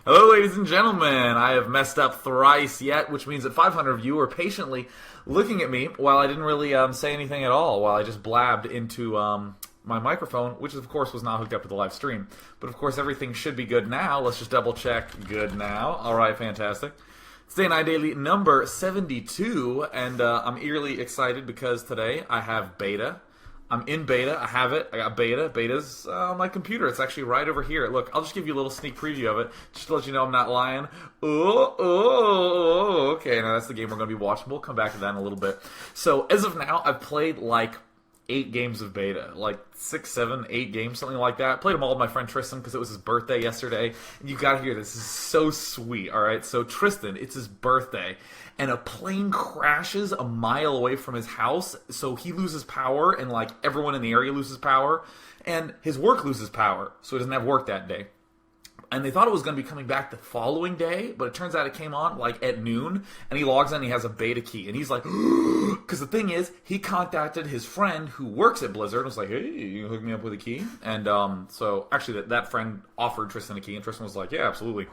Hello, ladies and gentlemen. I have messed up thrice yet, which means that 500 of you are patiently looking at me while I didn't really say anything at all, while I just blabbed into my microphone, which of course was not hooked up to the live stream. But of course, everything should be good now. Let's just double check. Good now. All right, fantastic. It's Day 9 Daily number 72, and I'm eagerly excited because today I have beta. I'm in beta. I have it. I got beta. Beta's on my computer. It's actually right over here. Look, I'll just give you a little sneak preview of it, just to let you know I'm not lying. Okay, now that's the game we're going to be watching. We'll come back to that in a little bit. So, as of now, I've played like 8 games of beta, like 6, 7, 8 games, something like that. Played them all with my friend Tristan because it was his birthday yesterday. And you gotta hear this. This is so sweet, alright? So Tristan, it's his birthday, and a plane crashes a mile away from his house, so he loses power, and like everyone in the area loses power, and his work loses power, so he doesn't have work that day. And they thought it was going to be coming back the following day, but it turns out it came on like at noon, and he logs in and he has a beta key, and he's like, because the thing is, he contacted his friend who works at Blizzard and was like, hey, you can hook me up with a key? And so actually that friend offered Tristan a key, and Tristan was like, yeah, absolutely.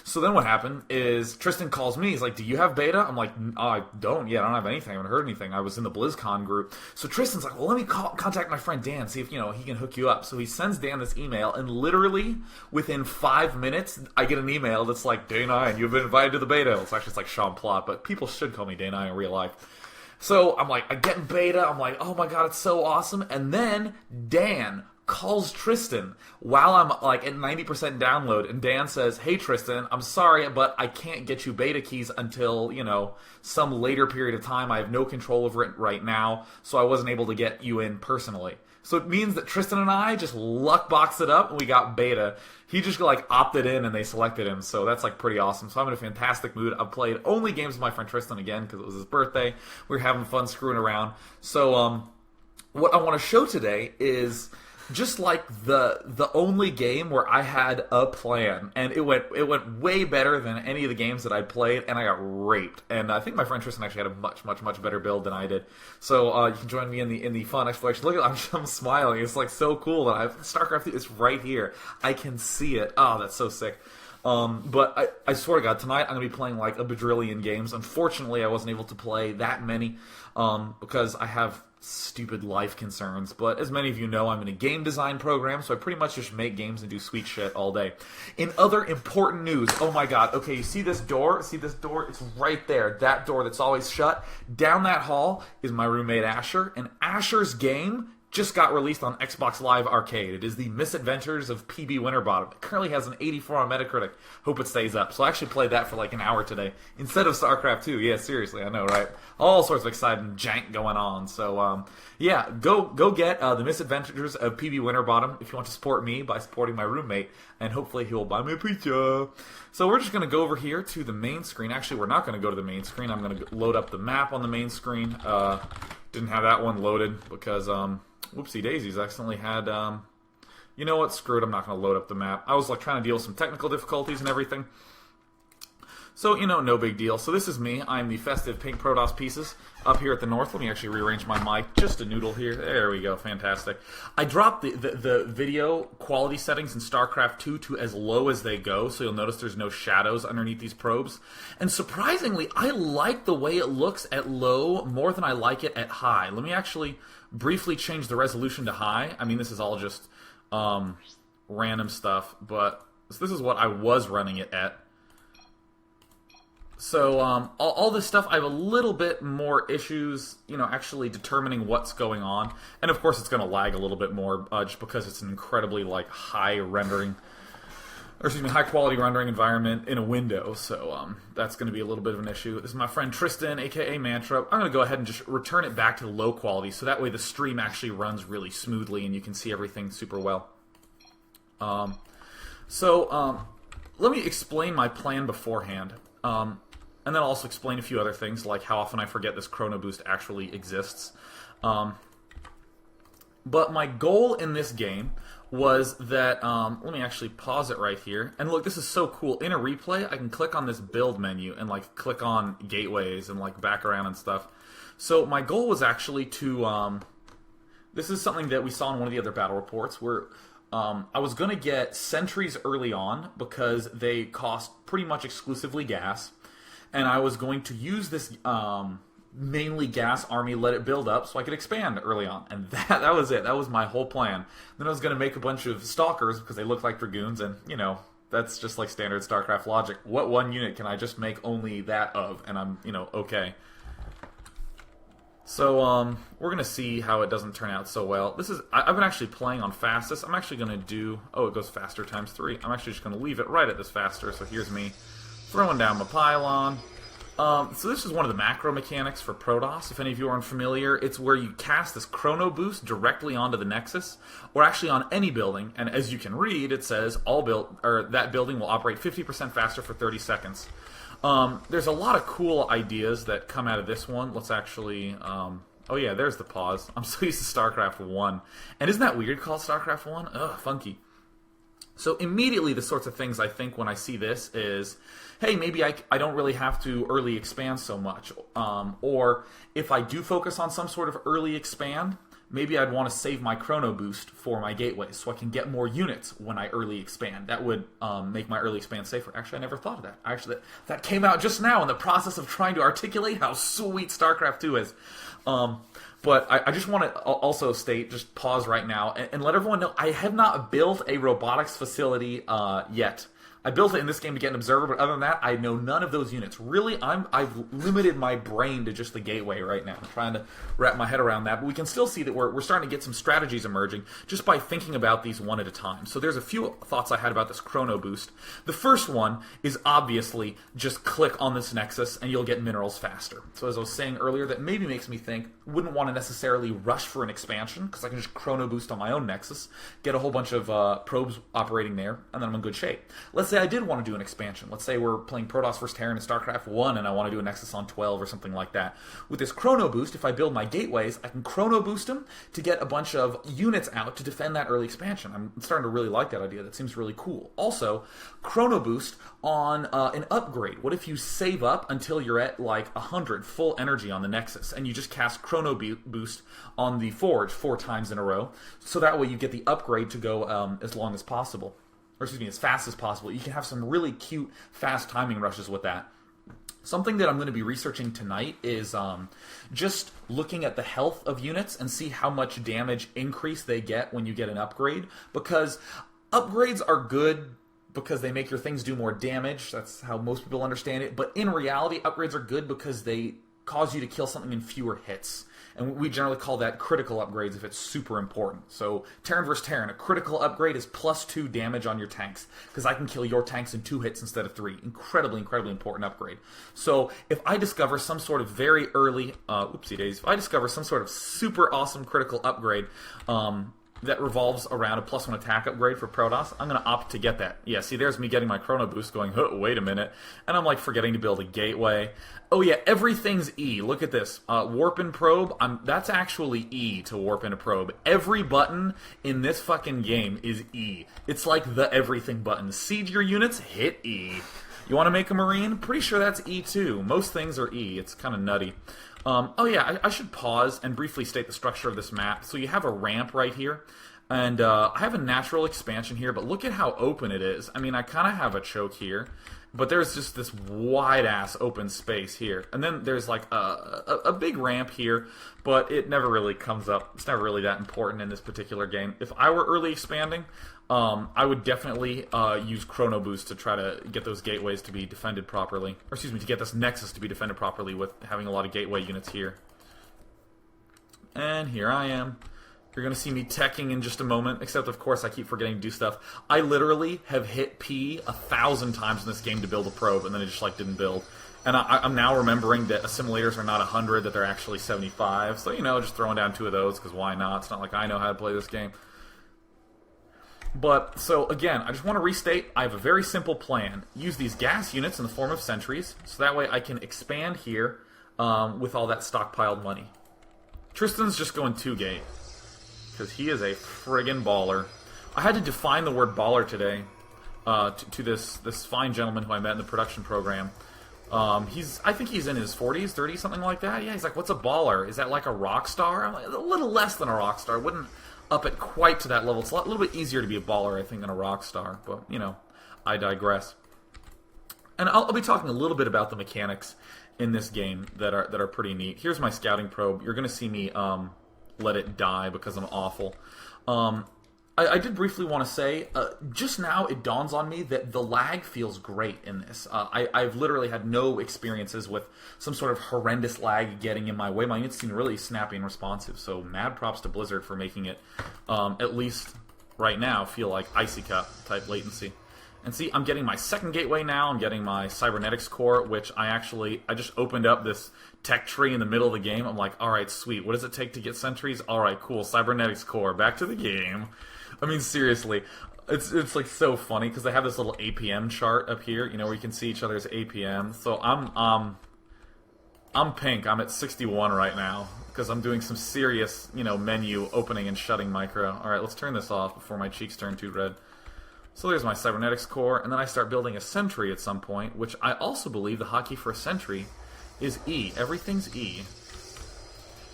So then what happened is Tristan calls me. He's like, do you have beta? I'm like, I don't yet. I don't have anything. I haven't heard anything. I was in the BlizzCon group. So Tristan's like, well, let me contact my friend Dan, see if, he can hook you up. So he sends Dan this email, and literally within 5 minutes, I get an email that's like, Day 9, you've been invited to the beta. It's like Sean Plott, but people should call me Day 9 in real life. So I'm like, I get in beta. I'm like, oh my god, it's so awesome. And then Dan calls Tristan while I'm like at 90% download, and Dan says, hey Tristan, I'm sorry, but I can't get you beta keys until, some later period of time. I have no control over it right now, so I wasn't able to get you in personally. So it means that Tristan and I just luck boxed it up and we got beta. He just like opted in and they selected him, so that's like pretty awesome. So I'm in a fantastic mood. I've played only games with my friend Tristan again because it was his birthday. We were having fun screwing around. So what I want to show today is just like the only game where I had a plan, and it went way better than any of the games that I played, and I got raped. And I think my friend Tristan actually had a much better build than I did. So you can join me in the fun exploration. Look at I'm smiling. It's like so cool that StarCraft is right here. I can see it. Oh, that's so sick. But I swear to God, tonight I'm going to be playing like a bajillion games. Unfortunately, I wasn't able to play that many because I have stupid life concerns. But as many of you know, I'm in a game design program, so I pretty much just make games and do sweet shit all day. In other important news, oh my god, okay, you see this door? See this door? It's right there. That door that's always shut. Down that hall is my roommate Asher, and Asher's game just got released on Xbox Live Arcade. It is the Misadventures of PB Winterbottom. It currently has an 84 on Metacritic. Hope it stays up. So I actually played that for like an hour today instead of StarCraft 2. Yeah, seriously, I know, right? All sorts of exciting jank going on. So, yeah, go get the Misadventures of PB Winterbottom if you want to support me by supporting my roommate, and hopefully he will buy me a pizza. So we're just going to go over here to the main screen. Actually, we're not going to go to the main screen. I'm going to load up the map on the main screen. Didn't have that one loaded because, whoopsie daisies, I accidentally had, you know what, screw it, I'm not going to load up the map. I was like trying to deal with some technical difficulties and everything. So, no big deal. So this is me. I'm the festive pink Protoss pieces up here at the north. Let me actually rearrange my mic just a noodle here. There we go, fantastic. I dropped the video quality settings in StarCraft 2 to as low as they go, so you'll notice there's no shadows underneath these probes. And surprisingly, I like the way it looks at low more than I like it at high. Let me actually briefly change the resolution to high. I mean, this is all just random stuff, but this is what I was running it at. So, all this stuff, I have a little bit more issues, actually determining what's going on. And of course, it's going to lag a little bit more, just because it's an incredibly, high quality rendering environment in a window. So, that's going to be a little bit of an issue. This is my friend Tristan, aka Mantra. I'm going to go ahead and just return it back to low quality, so that way the stream actually runs really smoothly and you can see everything super well. Let me explain my plan beforehand. And then I'll also explain a few other things, like how often I forget this Chrono Boost actually exists. But my goal in this game was that, let me actually pause it right here. And look, this is so cool. In a replay, I can click on this build menu and click on gateways and back around and stuff. So my goal was actually to, this is something that we saw in one of the other battle reports, where I was going to get sentries early on because they cost pretty much exclusively gas, and I was going to use this mainly gas army, let it build up so I could expand early on, and that was it. That was my whole plan. Then I was going to make a bunch of stalkers because they look like dragoons, and you know, that's just like standard StarCraft logic. What one unit can I just make only that of, and I'm, you know, okay. So, we're going to see how it doesn't turn out so well. I've been actually playing on fastest. I'm actually going to do, it goes faster times 3. I'm actually just going to leave it right at this faster. So here's me throwing down my pylon. So this is one of the macro mechanics for Protoss. If any of you aren't familiar, it's where you cast this chrono boost directly onto the Nexus, or actually on any building. And as you can read, it says that building will operate 50% faster for 30 seconds. There's a lot of cool ideas that come out of this one. Let's actually, oh yeah, there's the pause. I'm so used to StarCraft 1. And isn't that weird called StarCraft 1? Ugh, funky. So immediately the sorts of things I think when I see this is, hey, maybe I don't really have to early expand so much. Or if I do focus on some sort of early expand, maybe I'd want to save my chrono boost for my gateways so I can get more units when I early expand. That would make my early expand safer. Actually, I never thought of that. Actually, that came out just now in the process of trying to articulate how sweet StarCraft 2 is. But I just want to also state, just pause right now, and let everyone know, I have not built a robotics facility yet. I built it in this game to get an observer, but other than that, I know none of those units. Really, I've limited my brain to just the gateway right now. I'm trying to wrap my head around that, but we can still see that we're starting to get some strategies emerging just by thinking about these one at a time. So there's a few thoughts I had about this chrono boost. The first one is obviously just click on this Nexus and you'll get minerals faster. So as I was saying earlier, that maybe makes me think, wouldn't want to necessarily rush for an expansion, because I can just chrono boost on my own Nexus, get a whole bunch of probes operating there, and then I'm in good shape. Let's say I did want to do an expansion. Let's say we're playing Protoss vs. Terran in StarCraft 1 and I want to do a Nexus on 12 or something like that. With this chrono boost, if I build my gateways, I can chrono boost them to get a bunch of units out to defend that early expansion. I'm starting to really like that idea. That seems really cool. Also, chrono boost on an upgrade. What if you save up until you're at like 100 full energy on the Nexus and you just cast chrono boost on the Forge 4 times in a row, so that way you get the upgrade to go as long as possible. Or excuse me, as fast as possible. You can have some really cute, fast timing rushes with that. Something that I'm going to be researching tonight is just looking at the health of units and see how much damage increase they get when you get an upgrade. Because upgrades are good because they make your things do more damage. That's how most people understand it. But in reality, upgrades are good because they cause you to kill something in fewer hits. And we generally call that critical upgrades if it's super important. So Terran vs. Terran, a critical upgrade is +2 damage on your tanks, because I can kill your tanks in 2 hits instead of 3. Incredibly, incredibly important upgrade. So if I discover some sort of very early, oopsie days, if I discover some sort of super awesome critical upgrade, that revolves around a +1 attack upgrade for Protoss, I'm going to opt to get that. Yeah, see, there's me getting my chrono boost going, oh, wait a minute. And I'm like forgetting to build a gateway. Oh yeah, everything's E. Look at this. Warp and probe, that's actually E to warp in a probe. Every button in this fucking game is E. It's like the everything button. Siege your units, hit E. You want to make a Marine? Pretty sure that's E too. Most things are E. It's kind of nutty. Oh yeah, I should pause and briefly state the structure of this map. So you have a ramp right here, and I have a natural expansion here, but look at how open it is. I mean, I kind of have a choke here, but there's just this wide-ass open space here. And then there's like a big ramp here, but it never really comes up. It's never really that important in this particular game. If I were early expanding, I would definitely use Chrono Boost to try to get those gateways to be defended properly. Or excuse me, to get this Nexus to be defended properly with having a lot of gateway units here. And here I am. You're going to see me teching in just a moment, except of course I keep forgetting to do stuff. I literally have hit P 1,000 times in this game to build a probe, and then it just like didn't build. And I'm now remembering that assimilators are not 100, that they're actually 75. So, you know, just throwing down 2 of those, because why not? It's not like I know how to play this game. But, so again, I just want to restate, I have a very simple plan. Use these gas units in the form of sentries, so that way I can expand here with all that stockpiled money. Tristan's just going 2-gate, because he is a friggin' baller. I had to define the word baller today to this fine gentleman who I met in the production program. I think he's in his 40s, 30s, something like that. Yeah, he's like, what's a baller? Is that like a rock star? I'm like, a little less than a rock star. up at quite to that level. It's a little bit easier to be a baller, I think, than a rock star. But, I digress. And I'll be talking a little bit about the mechanics in this game that are pretty neat. Here's my scouting probe. You're going to see me let it die because I'm awful. I did briefly want to say, just now it dawns on me that the lag feels great in this. I've literally had no experiences with some sort of horrendous lag getting in my way. My units seem really snappy and responsive, so mad props to Blizzard for making it, at least right now, feel like Icy Cup type latency. And see, I'm getting my second gateway now. I'm getting my cybernetics core, which I just opened up this tech tree in the middle of the game. I'm like, all right, sweet. What does it take to get sentries? All right, cool. Cybernetics core. Back to the game. I mean, seriously, it's like so funny because they have this little APM chart up here, where you can see each other's APM. So I'm pink. I'm at 61 right now because I'm doing some serious, menu opening and shutting micro. All right, let's turn this off before my cheeks turn too red. So there's my cybernetics core, and then I start building a sentry at some point, which I also believe the hotkey for a sentry is E. Everything's E.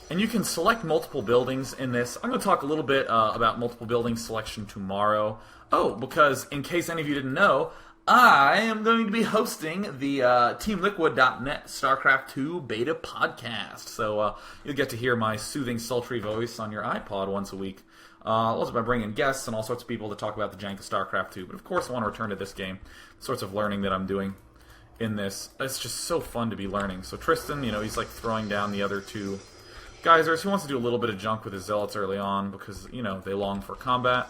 And you can select multiple buildings in this. I'm going to talk a little bit about multiple building selection tomorrow. Oh, because in case any of you didn't know, I am going to be hosting the TeamLiquid.net StarCraft 2 beta podcast. So you'll get to hear my soothing, sultry voice on your iPod once a week. Also by bringing guests and all sorts of people to talk about the jank of StarCraft 2. But of course I want to return to this game. The sorts of learning that I'm doing in this. It's just so fun to be learning. So Tristan, he's like throwing down the other two geysers. He wants to do a little bit of junk with his zealots early on because, they long for combat.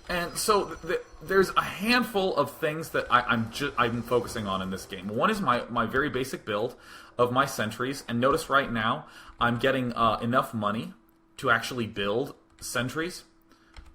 And so there's a handful of things that I'm focusing on in this game. One is my very basic build of my sentries. And notice right now I'm getting enough money to actually build sentries.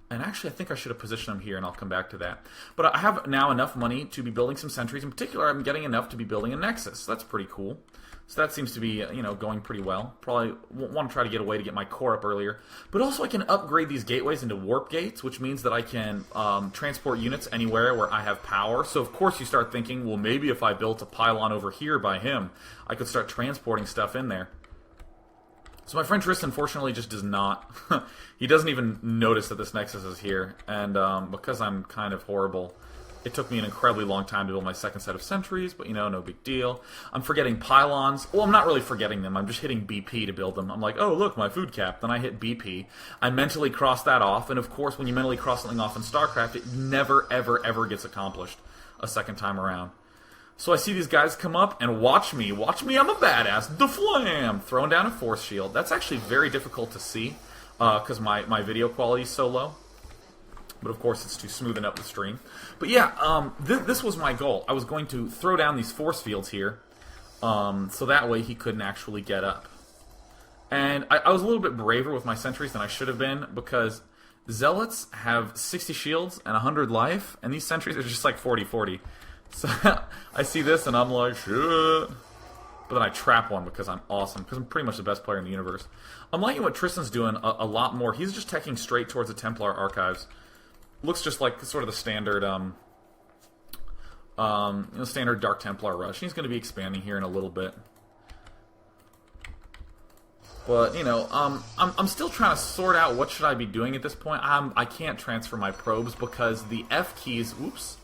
And actually, I think I should have positioned them here, and I'll come back to that. But I have now enough money to be building some sentries. In particular, I'm getting enough to be building a Nexus. So that's pretty cool. So that seems to be, going pretty well. Probably want to try to get a way to get my core up earlier. But also I can upgrade these gateways into warp gates, which means that I can transport units anywhere where I have power. So of course you start thinking, well, maybe if I built a pylon over here by him, I could start transporting stuff in there. So my friend Tristan, fortunately, just does not. He doesn't even notice that this Nexus is here. And because I'm kind of horrible, it took me an incredibly long time to build my second set of sentries, but, no big deal. I'm forgetting pylons. Well, I'm not really forgetting them. I'm just hitting BP to build them. I'm like, oh, look, my food cap. Then I hit BP. I mentally cross that off. And, of course, when you mentally cross something off in StarCraft, it never, ever, ever gets accomplished a second time around. So I see these guys come up, and watch me, I'm a badass, deflam, throwing down a force shield. That's actually very difficult to see, because my video quality is so low. But of course it's to smoothen up the stream. But yeah, this was my goal. I was going to throw down these force fields here, so that way he couldn't actually get up. And I was a little bit braver with my sentries than I should have been, because Zealots have 60 shields and 100 life, and these sentries are just like 40-40. So I see this and I'm like, shit. But then I trap one because I'm awesome, because I'm pretty much the best player in the universe. I'm liking what Tristan's doing a lot more. He's just teching straight towards the Templar Archives. Looks just like sort of the standard, standard Dark Templar rush. He's going to be expanding here in a little bit. But, I'm still trying to sort out what should I be doing at this point. I can't transfer my probes because the F keys... Oops.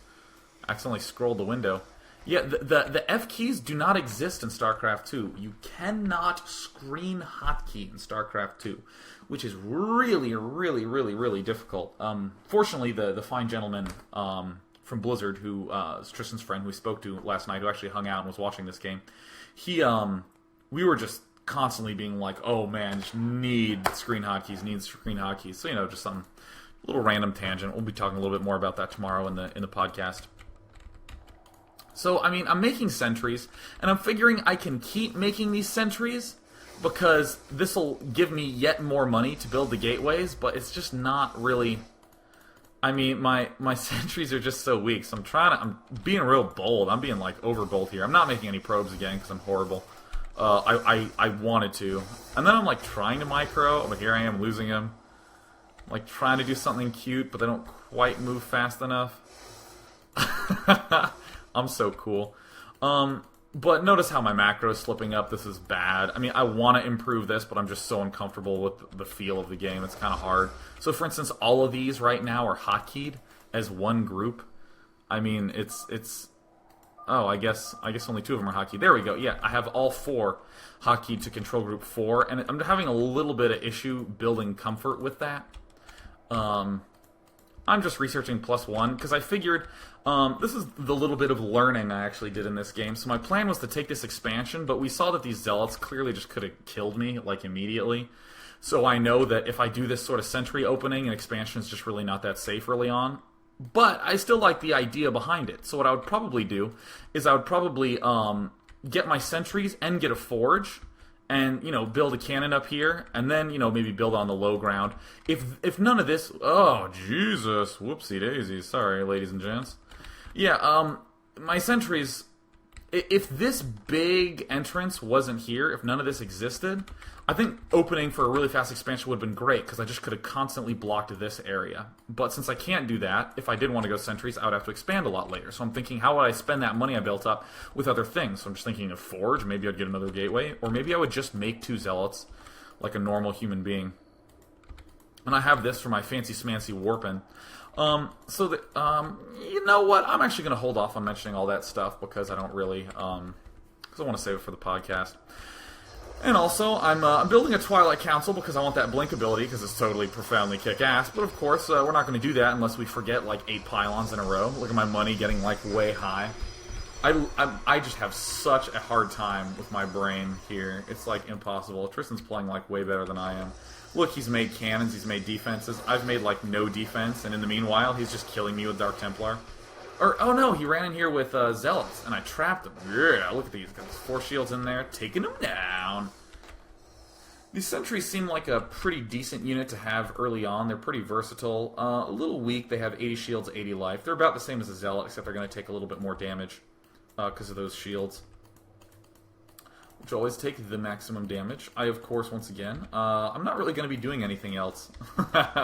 Accidentally scrolled the window. Yeah, the F keys do not exist in StarCraft 2. You cannot screen hotkey in StarCraft 2, which is really, really, really, really difficult. Fortunately, the fine gentleman from Blizzard, who is Tristan's friend, who we spoke to last night, who actually hung out and was watching this game, we were just constantly being like, oh man, just need screen hotkeys. So, just some little random tangent. We'll be talking a little bit more about that tomorrow in the podcast. So, I'm making sentries, and I'm figuring I can keep making these sentries because this will give me yet more money to build the gateways, but it's just not really... my sentries are just so weak, so I'm being real bold. I'm being, over bold here. I'm not making any probes again because I'm horrible. I wanted to. And then I'm, trying to micro, but here I am losing them. Trying to do something cute, but they don't quite move fast enough. I'm so cool. But notice how my macro is slipping up. This is bad. I mean, I want to improve this, but I'm just so uncomfortable with the feel of the game. It's kind of hard. So, for instance, all of these right now are hotkeyed as one group. I mean, it's. Oh, I guess only 2 of them are hotkeyed. There we go. Yeah, I have all 4 hotkeyed to control group 4, and I'm having a little bit of issue building comfort with that. I'm just researching +1 because I figured this is the little bit of learning I actually did in this game. So my plan was to take this expansion, but we saw that these zealots clearly just could have killed me like immediately. So I know that if I do this sort of sentry opening, an expansion is just really not that safe early on. But I still like the idea behind it. So what I would probably do is I would probably get my sentries and get a forge. And, build a cannon up here, and then, maybe build on the low ground. If none of this... Oh, Jesus. Whoopsie daisies. Sorry, ladies and gents. Yeah, my sentries... If this big entrance wasn't here, if none of this existed, I think opening for a really fast expansion would have been great, because I just could have constantly blocked this area. But since I can't do that, if I did want to go sentries, I would have to expand a lot later. So I'm thinking, how would I spend that money I built up with other things? So I'm just thinking of forge, maybe I'd get another gateway, or maybe I would just make 2 zealots, like a normal human being. And I have this for my fancy-smancy warping. So that, you know what? I'm actually going to hold off on mentioning all that stuff because I don't really, because I want to save it for the podcast. And also, I'm building a Twilight Council because I want that blink ability because it's totally profoundly kick-ass. But of course, we're not going to do that unless we forget like 8 pylons in a row. Look at my money getting like way high. I just have such a hard time with my brain here. It's like impossible. Tristan's playing like way better than I am. Look, he's made cannons, he's made defenses. I've made, like, no defense, and in the meanwhile, he's just killing me with Dark Templar. Or, oh no, he ran in here with Zealots, and I trapped him. Yeah, look at these. Got these 4 shields in there, taking them down. These sentries seem like a pretty decent unit to have early on. They're pretty versatile. A little weak. They have 80 shields, 80 life. They're about the same as a Zealot, except they're going to take a little bit more damage because of those shields. Which always take the maximum damage. I, of course, once again, I'm not really going to be doing anything else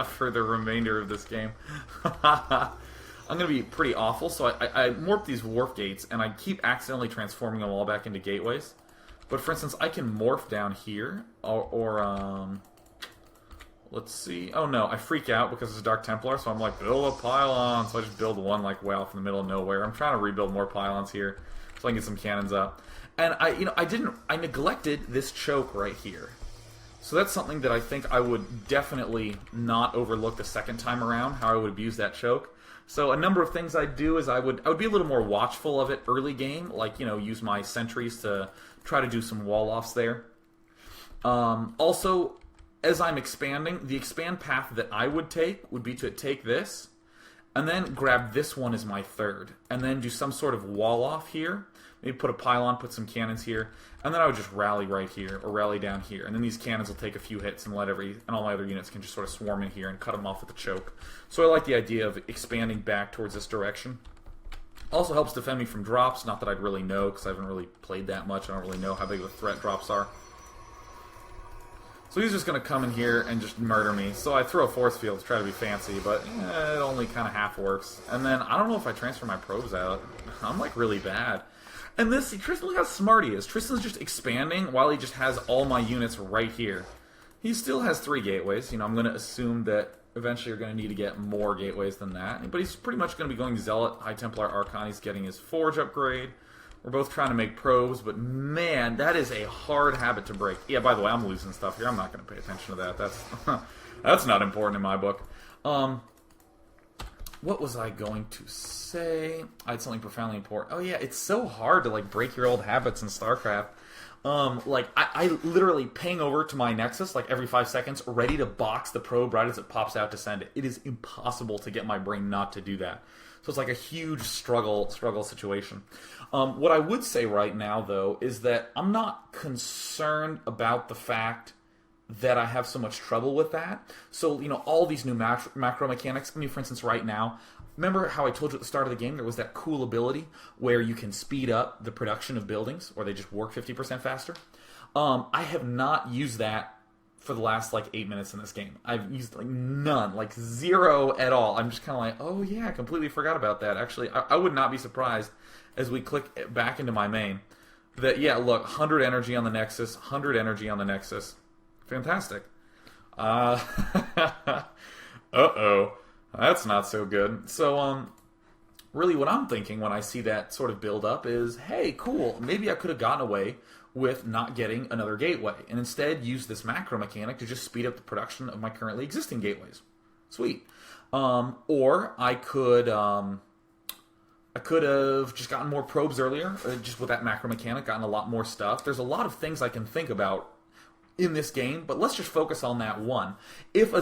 for the remainder of this game. I'm going to be pretty awful, so I morph these wharf gates, and I keep accidentally transforming them all back into gateways. But, for instance, I can morph down here, or let's see. Oh, no, I freak out because it's a Dark Templar, so I'm like, build a pylon. So I just build one, like, way off in the middle of nowhere. I'm trying to rebuild more pylons here so I can get some cannons up. And I neglected this choke right here. So that's something that I think I would definitely not overlook the second time around, how I would abuse that choke. So a number of things I'd do is I would be a little more watchful of it early game, like, use my sentries to try to do some wall-offs there. Also, as I'm expanding, the expand path that I would take would be to take this, and then grab this one as my third, and then do some sort of wall-off here. Maybe put a pylon, put some cannons here, and then I would just rally right here, or rally down here. And then these cannons will take a few hits and all my other units can just sort of swarm in here and cut them off with the choke. So I like the idea of expanding back towards this direction. Also helps defend me from drops, not that I'd really know, because I haven't really played that much. I don't really know how big of a threat drops are. So he's just going to come in here and just murder me. So I throw a force field to try to be fancy, but it only kind of half works. And then I don't know if I transfer my probes out. I'm like really bad. And this, see, Tristan, look how smart he is. Tristan's just expanding while he just has all my units right here. He still has 3 gateways. I'm going to assume that eventually you're going to need to get more gateways than that. But he's pretty much going to be going Zealot, High Templar, Archon. He's getting his Forge upgrade. We're both trying to make probes, but man, that is a hard habit to break. Yeah, by the way, I'm losing stuff here. I'm not going to pay attention to that. That's not important in my book. What was I going to say? I had something profoundly important. Oh yeah, it's so hard to like break your old habits in StarCraft. I literally ping over to my Nexus like every 5 seconds, ready to box the probe right as it pops out to send it. It is impossible to get my brain not to do that. So it's like a huge struggle situation. What I would say right now, though, is that I'm not concerned about the fact that I have so much trouble with that. So, all these new macro mechanics. I mean, for instance, right now, remember how I told you at the start of the game there was that cool ability where you can speed up the production of buildings, or they just work 50% faster? I have not used that for the last, 8 minutes in this game. I've used, none, 0 at all. I'm just kind of like, oh yeah, I completely forgot about that. Actually, I would not be surprised as we click back into my main. that, yeah, look, 100 energy on the Nexus, 100 energy on the Nexus. Fantastic. Uh-oh. That's not so good. So, really what I'm thinking when I see that sort of build up is, hey, cool, maybe I could have gotten away with not getting another gateway, and instead use this macro mechanic to just speed up the production of my currently existing gateways. Sweet. Or I could have just gotten more probes earlier, just with that macro mechanic, gotten a lot more stuff. There's a lot of things I can think about in this game, but let's just focus on that one. If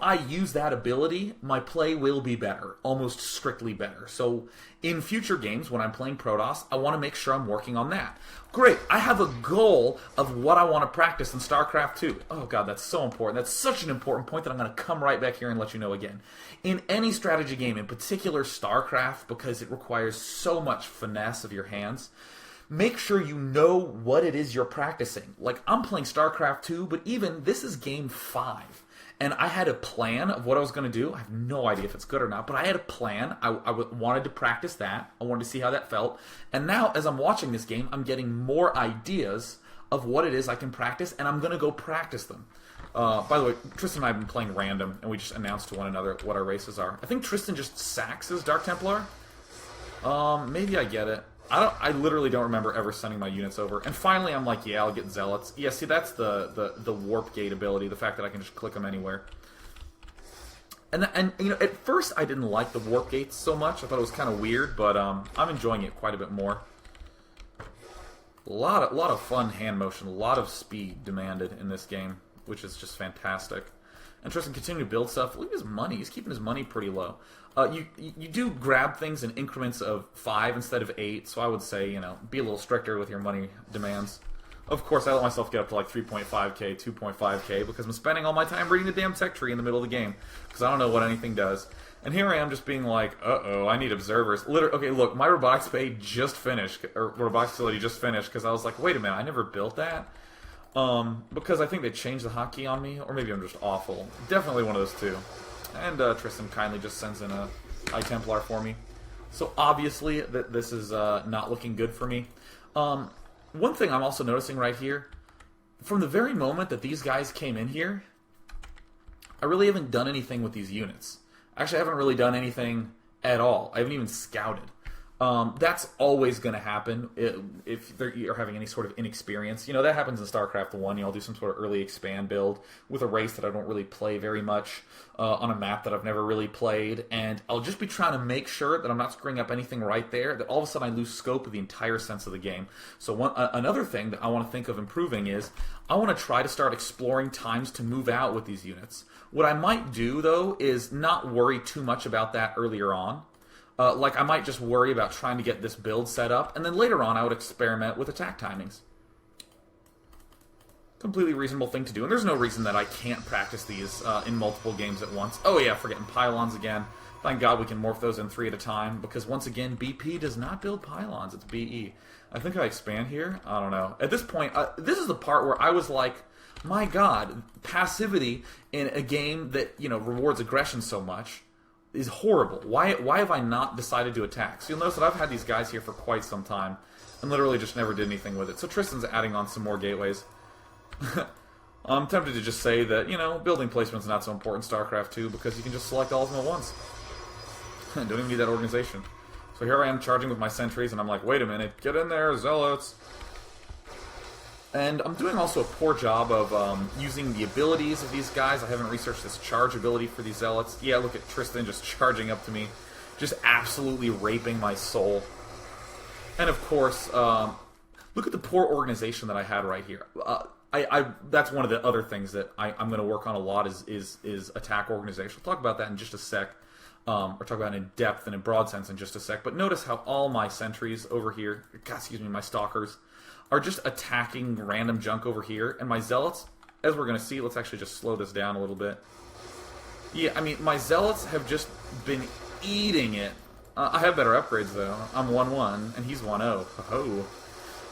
I use that ability, my play will be better, almost strictly better. So in future games, when I'm playing Protoss, I want to make sure I'm working on that. Great, I have a goal of what I want to practice in StarCraft 2. Oh god, that's so important. That's such an important point that I'm going to come right back here and let you know again. In any strategy game, in particular StarCraft, because it requires so much finesse of your hands, make sure you know what it is you're practicing. Like, I'm playing StarCraft 2, but even this is game 5. And I had a plan of what I was going to do. I have no idea if it's good or not, but I had a plan. I wanted to practice that. I wanted to see how that felt. And now, as I'm watching this game, I'm getting more ideas of what it is I can practice, and I'm going to go practice them. By the way, Tristan and I have been playing random, and we just announced to one another what our races are. I think Tristan just sacks his Dark Templar. Maybe I get it. I literally don't remember ever sending my units over. And finally, I'm like, yeah, I'll get Zealots. Yeah, see, that's the Warp Gate ability, the fact that I can just click them anywhere. And you know, at first I didn't like the Warp Gates so much. I thought it was kind of weird, but I'm enjoying it quite a bit more. A lot of fun hand motion, a lot of speed demanded in this game, which is just fantastic. And Tristan continuing to build stuff. Look at his money. He's keeping his money pretty low. You do grab things in increments of 5 instead of 8, so I would say, you know, be a little stricter with your money demands. Of course, I let myself get up to like 3.5k, 2.5k, because I'm spending all my time reading the damn tech tree in the middle of the game, because I don't know what anything does. And here I am just being like, uh-oh, I need observers. Okay, look, my robotics bay just finished, or robotics facility just finished, because I was like, wait a minute, I never built that? Because I think they changed the hotkey on me, or maybe I'm just awful. Definitely one of those two. And Tristan kindly just sends in a High Templar for me. So obviously this is not looking good for me. One thing I'm also noticing right here, from the very moment that these guys came in here, I really haven't done anything with these units. Actually, I haven't really done anything at all. I haven't even scouted. That's always going to happen if you're having any sort of inexperience. You know, that happens in StarCraft 1. You know, I'll do some sort of early expand build with a race that I don't really play very much, on a map that I've never really played, and I'll just be trying to make sure that I'm not screwing up anything right there, that all of a sudden I lose scope of the entire sense of the game. So another thing that I want to think of improving is I want to try to start exploring times to move out with these units. What I might do, though, is not worry too much about that earlier on. Like, I might just worry about trying to get this build set up, and then later on I would experiment with attack timings. Completely reasonable thing to do, and there's no reason that I can't practice these in multiple games at once. Oh yeah, forgetting pylons again. Thank God we can morph those in 3 at a time, because once again, BP does not build pylons, it's BE. I think I expand here? I don't know. At this point, this is the part where I was like, my God, passivity in a game that, you know, rewards aggression so much is horrible. Why have I not decided to attack? So you'll notice that I've had these guys here for quite some time and literally just never did anything with it. So Tristan's adding on some more gateways. I'm tempted to just say that, you know, building placement's not so important in StarCraft 2 because you can just select all of them at once. Don't even need that organization. So here I am charging with my sentries and I'm like, wait a minute, get in there, zealots. And I'm doing also a poor job of using the abilities of these guys. I haven't researched this charge ability for these zealots. Yeah, look at Tristan just charging up to me. Just absolutely raping my soul. And of course, look at the poor organization that I had right here. That's one of the other things that I'm going to work on a lot is attack organization. We'll talk about that in just a sec. Or talk about it in depth and in broad sense in just a sec. But notice how all my sentries over here, my stalkers, are just attacking random junk over here. And my zealots, as we're going to see, let's actually just slow this down a little bit. Yeah, I mean, my zealots have just been eating it. I have better upgrades, though. I'm 1-1, and he's 1-0. Ho-ho.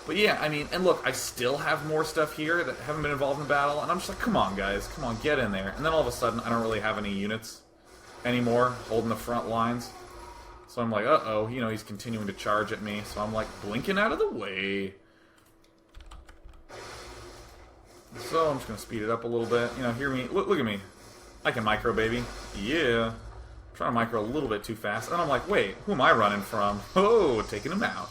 But yeah, I mean, and look, I still have more stuff here that haven't been involved in battle, and I'm just like, come on, guys, come on, get in there. And then all of a sudden, I don't really have any units anymore holding the front lines. So I'm like, uh-oh, you know, he's continuing to charge at me. So I'm like, blinking out of the way. So I'm just going to speed it up a little bit. You know, hear me. Look at me. I can micro, baby. Yeah. I'm trying to micro a little bit too fast. And I'm like, wait, who am I running from? Oh, taking him out.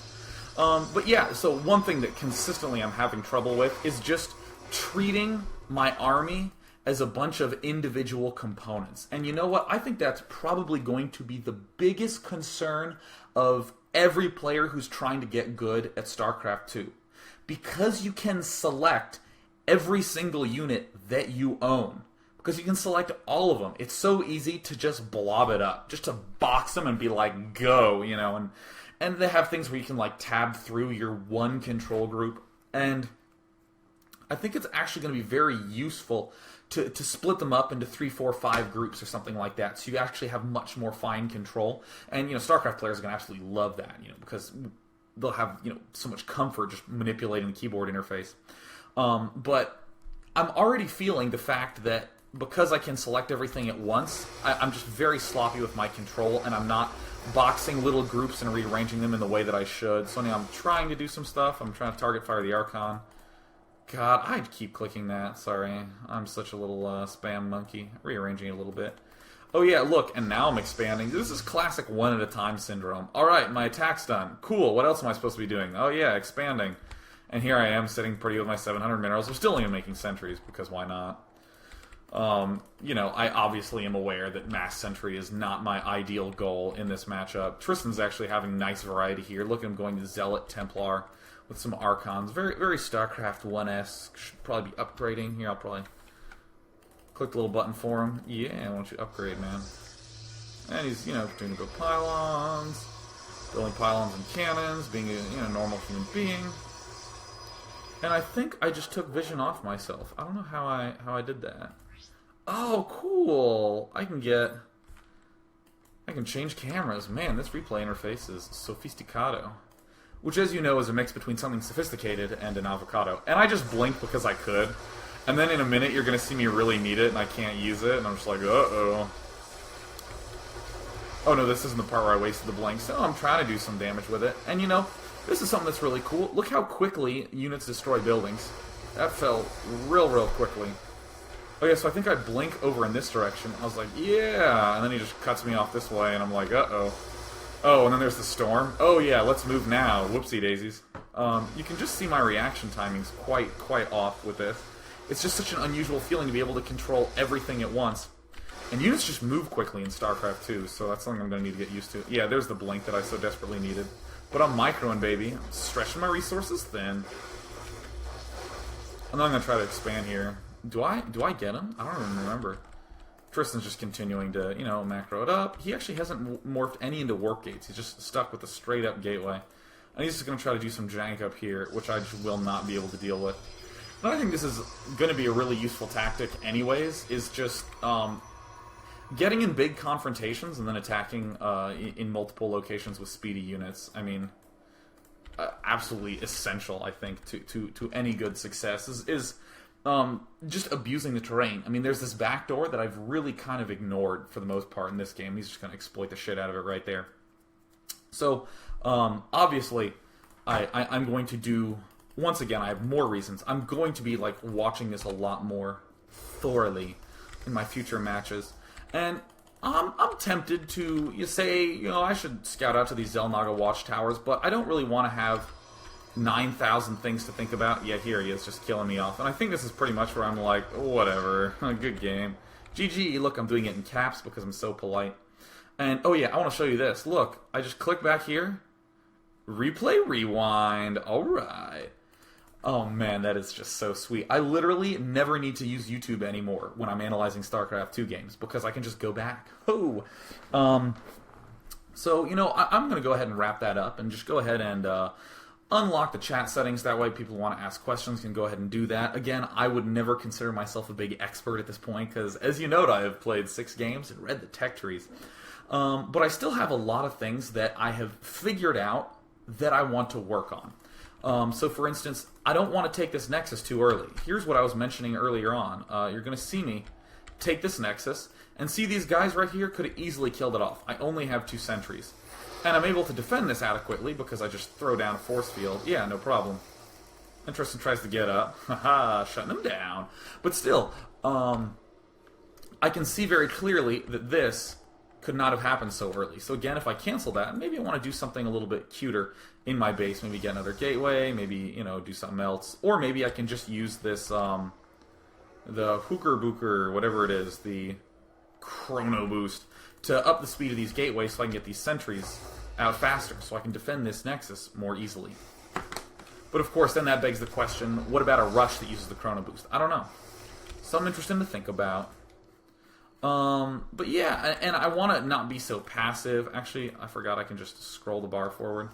But yeah, so one thing that consistently I'm having trouble with is just treating my army as a bunch of individual components. And you know what? I think that's probably going to be the biggest concern of every player who's trying to get good at StarCraft 2. Because you can select every single unit that you own. Because you can select all of them. It's so easy to just blob it up. Just to box them and be like, go, you know. And they have things where you can like tab through your one control group. And I think it's actually going to be very useful to split them up into 3, 4, 5 groups or something like that. So you actually have much more fine control. And, you know, StarCraft players are going to absolutely love that, you know, because they'll have, you know, so much comfort just manipulating the keyboard interface. But I'm already feeling the fact that because I can select everything at once, I'm just very sloppy with my control, and I'm not boxing little groups and rearranging them in the way that I should. So now I'm trying to do some stuff. I'm trying to target fire the Archon. God, I keep clicking that. Sorry. I'm such a little spam monkey. Rearranging it a little bit. Oh yeah, look, and now I'm expanding. This is classic one-at-a-time syndrome. Alright, my attack's done. Cool, what else am I supposed to be doing? Oh yeah, expanding. And here I am sitting pretty with my 700 minerals. I'm still only making sentries, because why not? You know, I obviously am aware that mass sentry is not my ideal goal in this matchup. Tristan's actually having nice variety here. Look at him going to Zealot Templar with some Archons. Very, very StarCraft 1-esque. Should probably be upgrading. Here, I'll probably click the little button for him. Yeah, why don't you upgrade, man? And he's, you know, doing to build pylons, building pylons and cannons, being a, you know, normal human being. And I think I just took vision off myself. I don't know how I did that. Oh, cool! I can change cameras. Man, this replay interface is sophisticado. Which, as you know, is a mix between something sophisticated and an avocado. And I just blinked because I could. And then in a minute, you're going to see me really need it, and I can't use it. And I'm just like, uh-oh. Oh, no, this isn't the part where I wasted the blink. So I'm trying to do some damage with it. And, you know, this is something that's really cool. Look how quickly units destroy buildings. That fell real quickly. Oh yeah, so I think I blink over in this direction. I was like, yeah, and then he just cuts me off this way, and I'm like, uh-oh. Oh, and then there's the storm. Oh yeah, let's move now. Whoopsie daisies. You can just see my reaction timing's quite off with this. It's just such an unusual feeling to be able to control everything at once. And units just move quickly in StarCraft 2, so that's something I'm going to need to get used to. Yeah, there's the blink that I so desperately needed. But I'm microing, baby. I'm stretching my resources thin. And then I'm going to try to expand here. Do I get him? I don't even remember. Tristan's just continuing to, you know, macro it up. He actually hasn't morphed any into warp gates. He's just stuck with a straight-up gateway. And he's just going to try to do some jank up here, which I just will not be able to deal with. And I think this is going to be a really useful tactic anyways, is just getting in big confrontations and then attacking in multiple locations with speedy units. I mean, absolutely essential, I think, to any good success is just abusing the terrain. I mean, there's this backdoor that I've really kind of ignored for the most part in this game. He's just going to exploit the shit out of it right there. So, obviously, I'm going to do... Once again, I have more reasons. I'm going to be, like, watching this a lot more thoroughly in my future matches. And I'm tempted to say, you know, I should scout out to these Zelnaga watchtowers, but I don't really want to have 9,000 things to think about. Yeah, here he is, just killing me off. And I think this is pretty much where I'm like, whatever, good game. GG, look, I'm doing it in caps because I'm so polite. And, oh yeah, I want to show you this. Look, I just click back here. Replay, rewind. Alright. Oh man, that is just so sweet. I literally never need to use YouTube anymore when I'm analyzing StarCraft 2 games because I can just go back. Oh. So, you know, I'm going to go ahead and wrap that up and just go ahead and unlock the chat settings. That way people who want to ask questions can go ahead and do that. Again, I would never consider myself a big expert at this point because, as you note, I have played 6 games and read the tech trees. But I still have a lot of things that I have figured out that I want to work on. So, for instance, I don't want to take this Nexus too early. Here's what I was mentioning earlier on. You're going to see me take this Nexus, and see these guys right here could have easily killed it off. I only have 2 sentries. And I'm able to defend this adequately because I just throw down a force field. Yeah, no problem. And Tristan tries to get up. Haha, shutting him down. But still, I can see very clearly that this could not have happened so early. So again, if I cancel that, maybe I want to do something a little bit cuter in my base. Maybe get another gateway, maybe, you know, do something else. Or maybe I can just use this, the Hooker Booker, whatever it is, the Chrono Boost, to up the speed of these gateways so I can get these sentries out faster, so I can defend this Nexus more easily. But of course, then that begs the question, what about a rush that uses the Chrono Boost? I don't know. Something interesting to think about. But yeah, and I want to not be so passive. Actually, I forgot I can just scroll the bar forward.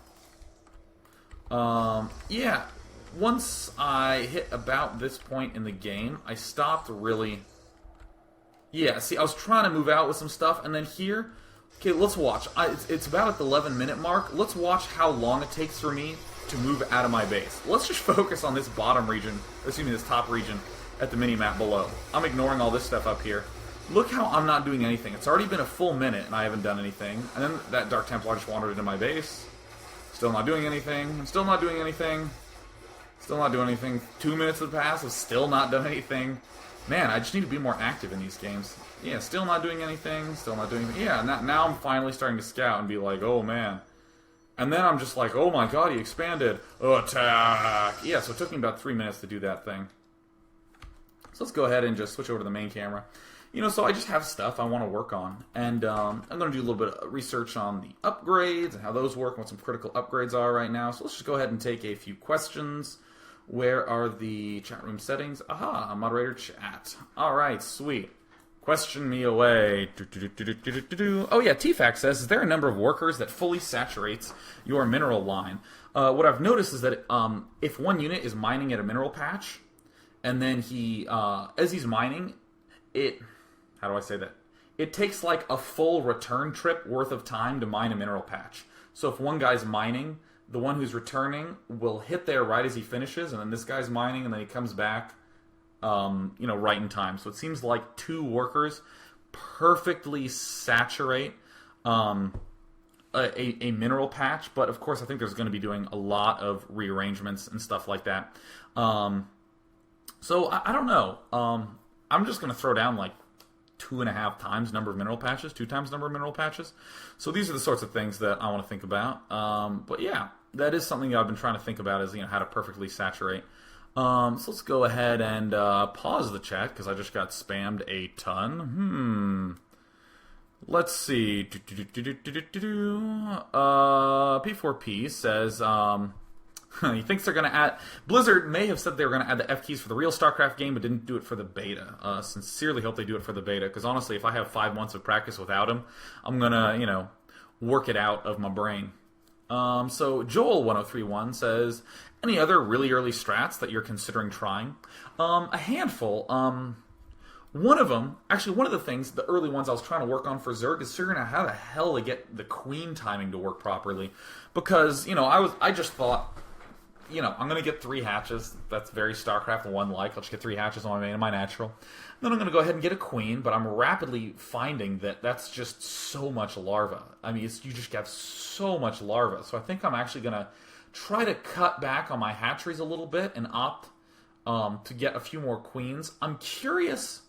Yeah, once I hit about this point in the game, I stopped really... Yeah, see, I was trying to move out with some stuff, and then here... Okay, let's watch. It's about at the 11-minute mark. Let's watch how long it takes for me to move out of my base. Let's just focus on this bottom region, excuse me, this top region at the mini-map below. I'm ignoring all this stuff up here. Look how I'm not doing anything. It's already been a full minute, and I haven't done anything. And then that Dark Templar just wandered into my base. Still not doing anything. I'm still not doing anything. Still not doing anything. 2 minutes have passed. I've still not done anything. Man, I just need to be more active in these games. Yeah, still not doing anything. Still not doing anything. Yeah, now I'm finally starting to scout and be like, oh, man. And then I'm just like, oh, my God, he expanded. Attack! Yeah, so it took me about 3 minutes to do that thing. So let's go ahead and just switch over to the main camera. You know, so I just have stuff I want to work on. And I'm going to do a little bit of research on the upgrades and how those work and what some critical upgrades are right now. So let's just go ahead and take a few questions. Where are the chat room settings? Aha, moderator chat. All right, sweet. Question me away. Oh yeah, TFAC says, is there a number of workers that fully saturates your mineral line? What I've noticed is that if one unit is mining at a mineral patch, and then he, as he's mining, how do I say that? It takes like a full return trip worth of time to mine a mineral patch. So if one guy's mining, the one who's returning will hit there right as he finishes, and then this guy's mining, and then he comes back, you know, right in time. So it seems like 2 workers perfectly saturate a mineral patch. But of course, I think there's going to be doing a lot of rearrangements and stuff like that. So I don't know. I'm just going to throw down like 2.5 times number of mineral patches, 2 times number of mineral patches. So these are the sorts of things that I want to think about. But yeah, that is something I've been trying to think about, is, you know, how to perfectly saturate. So let's go ahead and pause the chat because I just got spammed a ton. Let's see. P4P says he thinks they're going to add... Blizzard may have said they were going to add the F keys for the real StarCraft game, but didn't do it for the beta. Sincerely hope they do it for the beta, because honestly, if I have 5 months of practice without them, I'm going to, you know, work it out of my brain. So Joel1031 says, any other really early strats that you're considering trying? A handful. One of them, actually one of the things, the early ones I was trying to work on for Zerg, is figuring out how the hell to get the queen timing to work properly. Because, you know, I just thought, you know, I'm going to get 3 hatches. That's very StarCraft 1-like. I'll just get 3 hatches on my main and my natural. Then I'm going to go ahead and get a queen, but I'm rapidly finding that that's just so much larva. I mean, you just have so much larva. So I think I'm actually going to try to cut back on my hatcheries a little bit and opt to get a few more queens. I'm curious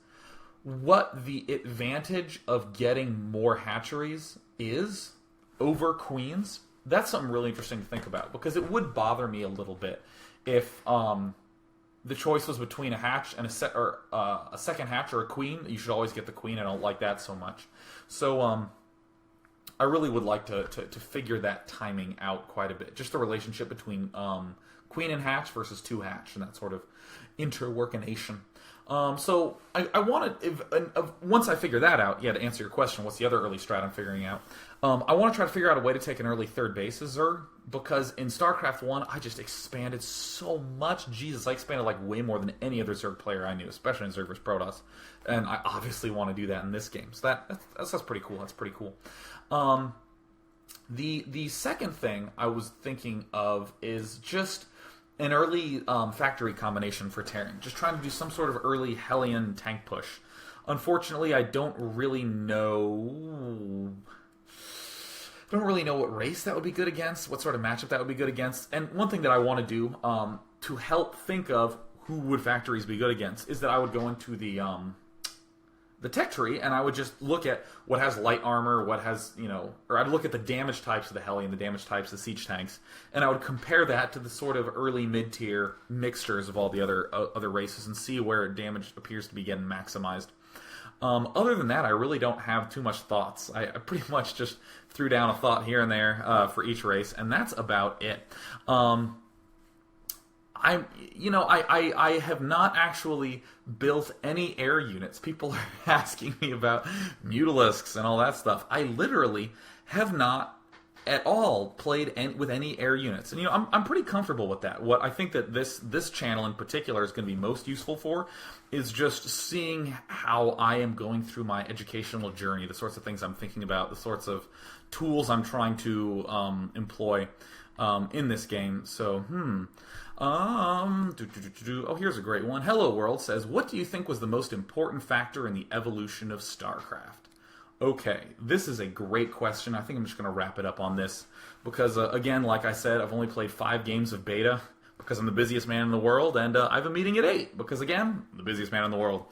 what the advantage of getting more hatcheries is over queens. That's something really interesting to think about, because it would bother me a little bit if the choice was between a hatch and a second hatch or a queen. You should always get the queen. I don't like that so much. So I really would like to figure that timing out quite a bit. Just the relationship between queen and hatch versus 2 hatch and that sort of interworkination. So I want to, once I figure that out, yeah, to answer your question, what's the other early strat I'm figuring out? I want to try to figure out a way to take an early 3rd base as Zerg, because in StarCraft 1, I just expanded so much. Jesus, I expanded like way more than any other Zerg player I knew, especially in Zerg vs. Protoss. And I obviously want to do that in this game. So that's pretty cool. That's pretty cool. The second thing I was thinking of is just an early factory combination for Terran. Just trying to do some sort of early Hellion tank push. Unfortunately, I don't really know what race that would be good against, what sort of matchup that would be good against. And one thing that I want to do to help think of who would factories be good against is that I would go into the tech tree, and I would just look at what has light armor, what has, or I'd look at the damage types of the heli and the damage types of siege tanks, and I would compare that to the sort of early mid-tier mixtures of all the other races and see where damage appears to be getting maximized. Other than that, I really don't have too much thoughts. I pretty much just threw down a thought here and there for each race, and that's about it. I have not actually built any air units. People are asking me about Mutalisks and all that stuff. I literally have not at all played with any air units. And, I'm pretty comfortable with that. What I think that this channel in particular is going to be most useful for is just seeing how I am going through my educational journey, the sorts of things I'm thinking about, the sorts of tools I'm trying to employ in this game. So, Oh, here's a great one. Hello World says, what do you think was the most important factor in the evolution of StarCraft? Okay, this is a great question. I think I'm just going to wrap it up on this because, again, like I said, I've only played 5 games of beta because I'm the busiest man in the world, and I have a meeting at 8 because, again, I'm the busiest man in the world.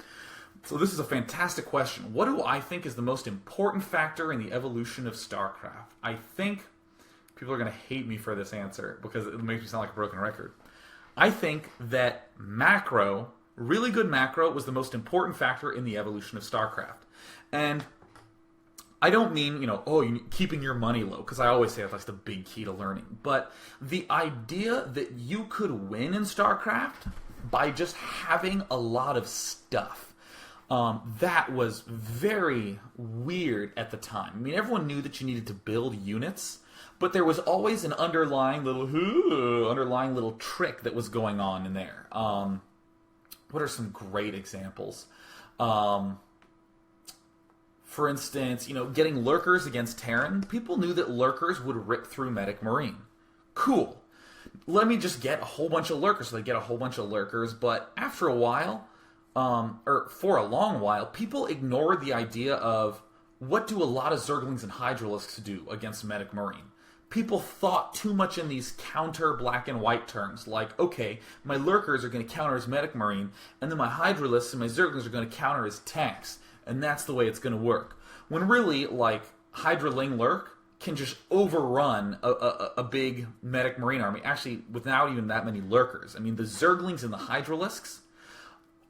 So this is a fantastic question. What do I think is the most important factor in the evolution of StarCraft? I think people are going to hate me for this answer because it makes me sound like a broken record. I think that macro, really good macro, was the most important factor in the evolution of StarCraft. And I don't mean, keeping your money low, because I always say that's the big key to learning. But the idea that you could win in StarCraft by just having a lot of stuff, that was very weird at the time. I mean, everyone knew that you needed to build units, but there was always an underlying little trick that was going on in there. What are some great examples? For instance, getting lurkers against Terran. People knew that lurkers would rip through Medic Marine. Cool. Let me just get a whole bunch of lurkers. So they get a whole bunch of lurkers, but after a while, or for a long while, people ignored the idea of what do a lot of Zerglings and Hydralisks do against Medic Marine. People thought too much in these counter black and white terms, like, okay, my lurkers are going to counter as Medic Marine, and then my Hydralisks and my Zerglings are going to counter as tanks, and that's the way it's going to work. When really, Hydraling Lurk can just overrun a big Medic Marine army, actually, without even that many lurkers. I mean, the Zerglings and the Hydralisks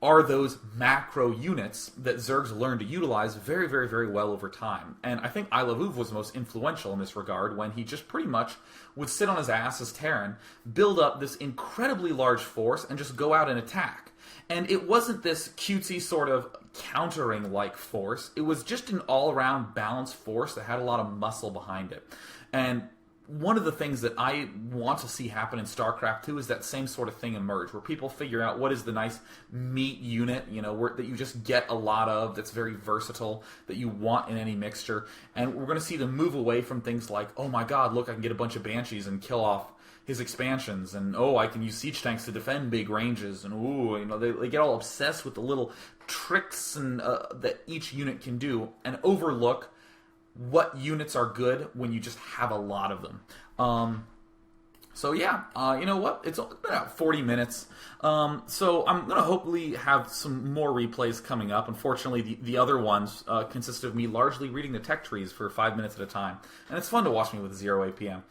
are those macro units that Zergs learned to utilize very, very, very well over time. And I think Ilavuv was most influential in this regard when he just pretty much would sit on his ass as Terran, build up this incredibly large force, and just go out and attack. And it wasn't this cutesy sort of countering-like force. It was just an all-around balanced force that had a lot of muscle behind it. And one of the things that I want to see happen in StarCraft 2 is that same sort of thing emerge, where people figure out what is the nice meat unit, that you just get a lot of, that's very versatile, that you want in any mixture. And we're going to see them move away from things like, oh my god, look, I can get a bunch of Banshees and kill off his expansions, and I can use siege tanks to defend big ranges, and they get all obsessed with the little tricks and that each unit can do, and overlook what units are good when you just have a lot of them. You know what? It's been about 40 minutes. So I'm going to hopefully have some more replays coming up. Unfortunately, the other ones consist of me largely reading the tech trees for 5 minutes at a time. And it's fun to watch me with 0 APM.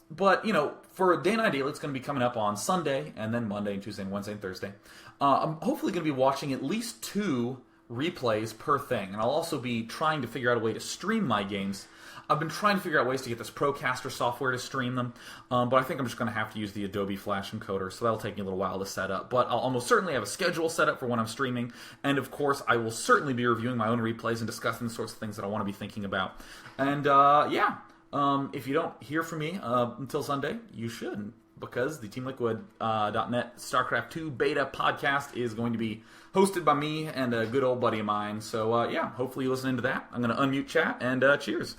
But, for a day and ideal, it's going to be coming up on Sunday, and then Monday, and Tuesday, and Wednesday, and Thursday. I'm hopefully going to be watching at least 2 replays per thing, and I'll also be trying to figure out a way to stream my games. I've been trying to figure out ways to get this Procaster software to stream them, but I think I'm just going to have to use the Adobe Flash encoder, so that'll take me a little while to set up. But I'll almost certainly have a schedule set up for when I'm streaming, and of course I will certainly be reviewing my own replays and discussing the sorts of things that I want to be thinking about. And if you don't hear from me until Sunday, you should, because the TeamLiquid.net StarCraft 2 beta podcast is going to be hosted by me and a good old buddy of mine. So, hopefully you listen into that. I'm going to unmute chat, and cheers.